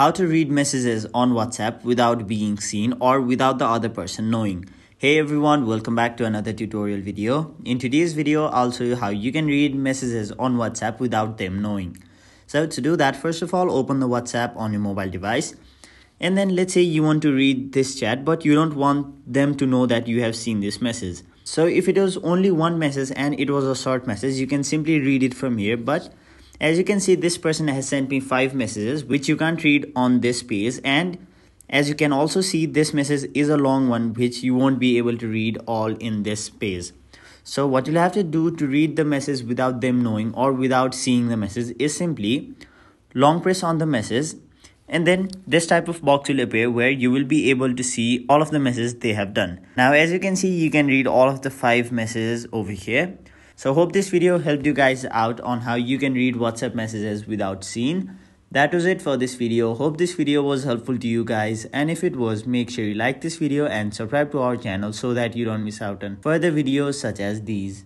How to read messages on WhatsApp without being seen or without the other person knowing. Hey everyone, welcome back to another tutorial video. In today's video, I'll show you how you can read messages on WhatsApp without them knowing. So to do that, first of all, open the WhatsApp on your mobile device. And then let's say you want to read this chat, but you don't want them to know that you have seen this message. So if it was only one message and it was a short message, you can simply read it from here. But as you can see, this person has sent me 5 messages, which you can't read on this page. And as you can also see, this message is a long one, which you won't be able to read all in this page. So what you'll have to do to read the message without them knowing or without seeing the message is simply long press on the message. And then this type of box will appear where you will be able to see all of the messages they have done. Now, as you can see, you can read all of the 5 messages over here. So hope this video helped you guys out on how you can read WhatsApp messages without seeing. That was it for this video. Hope this video was helpful to you guys. And if it was, make sure you like this video and subscribe to our channel so that you don't miss out on further videos such as these.